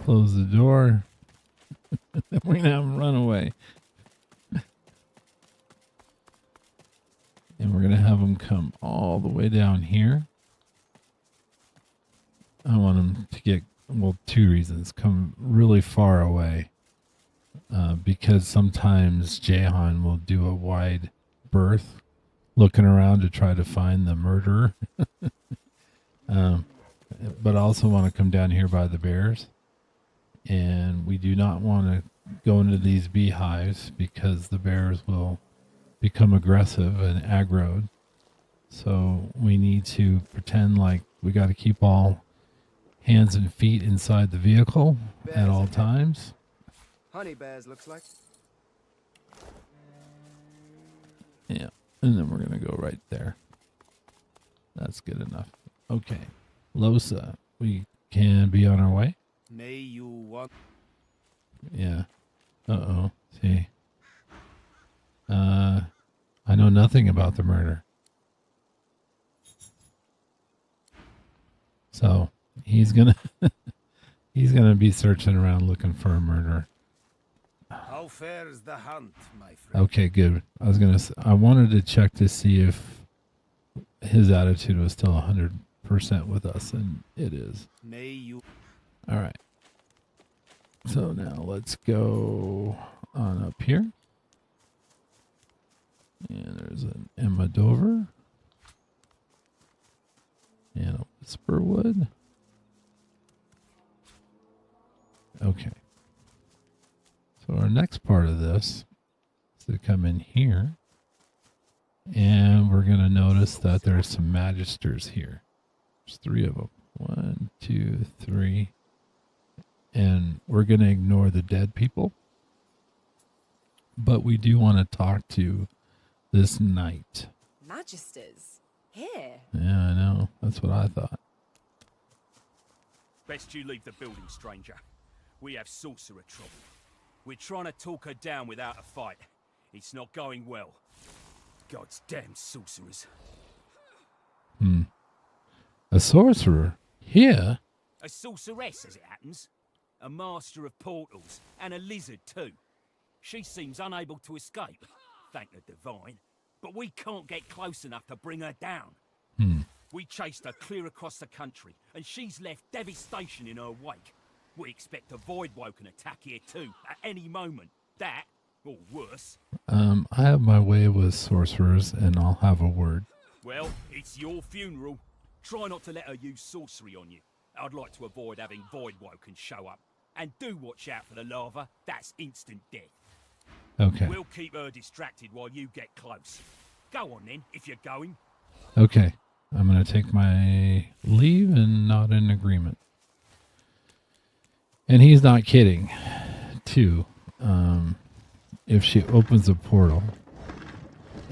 Close the door. Then we're going to have them run away. And we're going to have them come all the way down here. I want them to get, well, 2 reasons. Come really far away. Because sometimes Jahan will do a wide berth looking around to try to find the murderer. But I also want to come down here by the bears. And we do not want to go into these beehives because the bears will become aggressive and aggroed. So we need to pretend like we got to keep all hands and feet inside the vehicle at all times. Honey bears, looks like. Yeah, and then we're going to go right there. That's good enough. Okay. Loshe, we can be on our way. May you want... Yeah. Uh-oh. See. I know nothing about the murder. So he's gonna be searching around looking for a murderer. How fares the hunt, my friend? Okay, good. I wanted to check to see if his attitude was still 100% with us, and it is. May you... All right. So now let's go on up here. And there's an Emma Dover. And a Whisperwood. Okay. So our next part of this is to come in here. And we're going to notice that there's some Magisters here. There's 3 of them. 1, 2, 3. And we're going to ignore the dead people. But we do want to talk to this knight. Magisters? Here? Yeah, I know. That's what I thought. Best you leave the building, stranger. We have sorcerer trouble. We're trying to talk her down without a fight. It's not going well. God's damn sorcerers. A sorcerer? Here? A sorceress, as it happens. A master of portals, and a lizard too. She seems unable to escape, thank the divine. But we can't get close enough to bring her down. We chased her clear across the country, and she's left devastation in her wake. We expect a void-woken attack here too, at any moment. That, or worse. I have my way with sorcerers, and I'll have a word. Well, it's your funeral. Try not to let her use sorcery on you. I'd like to avoid having void-woken show up. And do watch out for the lava. That's instant death. Okay. We'll keep her distracted while you get close. Go on then, if you're going. Okay. I'm going to take my leave and nod in agreement. And he's not kidding, too. If she opens a portal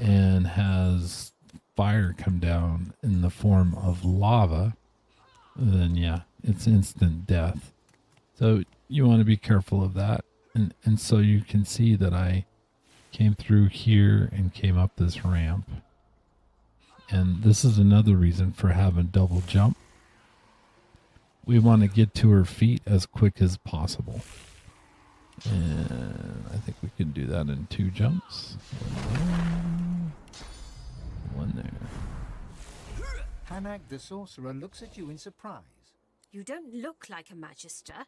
and has fire come down in the form of lava, then yeah, it's instant death. So you want to be careful of that. And so you can see that I came through here and came up this ramp. And this is another reason for having double jump. We want to get to her feet as quick as possible. And I think we can do that in 2 jumps. One there. Hanag the sorcerer looks at you in surprise. You don't look like a magister.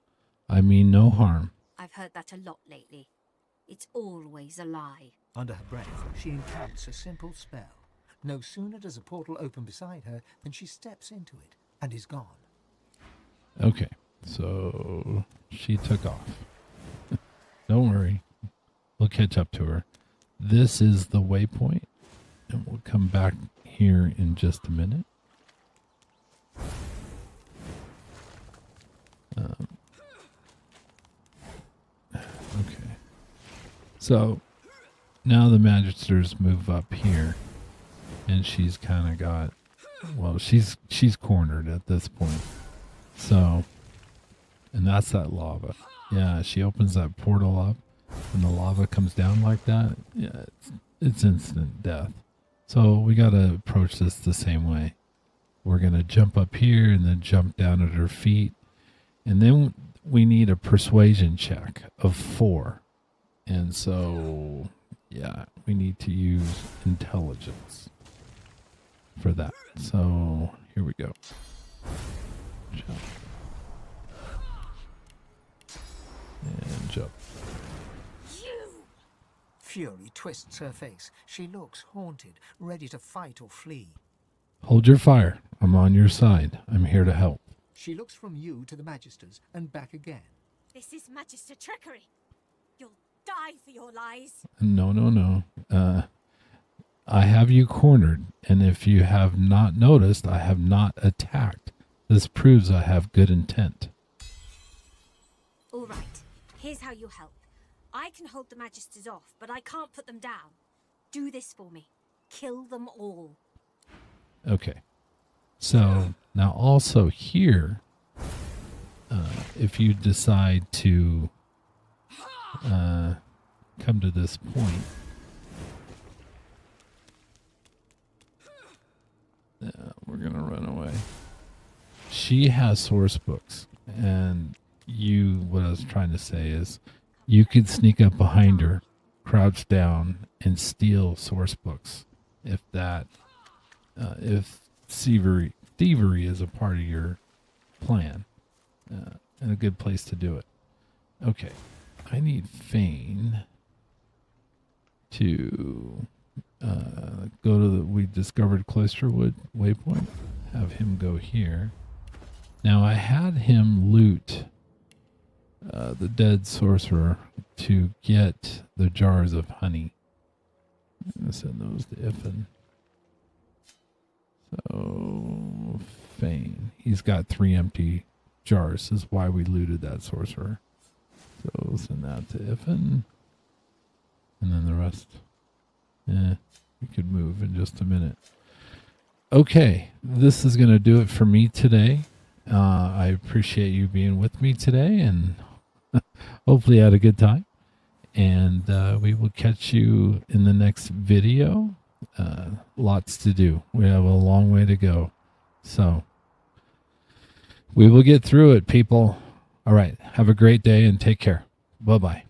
I mean no harm. I've heard that a lot lately. It's always a lie. Under her breath, she incants a simple spell. No sooner does a portal open beside her than she steps into it and is gone. Okay, so she took off. Don't worry. We'll catch up to her. This is the waypoint, and we'll come back here in just a minute. Okay. So now the Magisters move up here, and she's kind of got, well, she's cornered at this point. So, and that's that lava. Yeah, she opens that portal up, and the lava comes down like that. Yeah, it's instant death. So we got to approach this the same way. We're going to jump up here and then jump down at her feet. And then we need a persuasion check of 4. And so, yeah, we need to use intelligence for that. So here we go. Jump. And jump. Fury twists her face. She looks haunted, ready to fight or flee. Hold your fire. I'm on your side. I'm here to help. She looks from you to the Magisters and back again. This is Magister trickery. You'll die for your lies. No. I have you cornered, and if you have not noticed, I have not attacked. This proves I have good intent. All right, here's how you'll help. I can hold the Magisters off, but I can't put them down. Do this for me. Kill them all. Okay. So, now also here, if you decide to come to this point, we're going to run away. She has source books, and what I was trying to say is, you could sneak up behind her, crouch down, and steal source books if thievery is a part of your plan, and a good place to do it. Okay, I need Fane to go to we discovered Cloisterwood waypoint. Have him go here. Now I had him loot the dead sorcerer to get the jars of honey. I'm going to send those to Iffin. So, Fane. He's got 3 empty jars. This is why we looted that sorcerer. So, we'll send that to Iffin. And then the rest. We could move in just a minute. Okay. This is going to do it for me today. I appreciate you being with me today, and hopefully you had a good time. And we will catch you in the next video. Lots to do. We have a long way to go. So we will get through it, people. All right. Have a great day and take care. Bye-bye.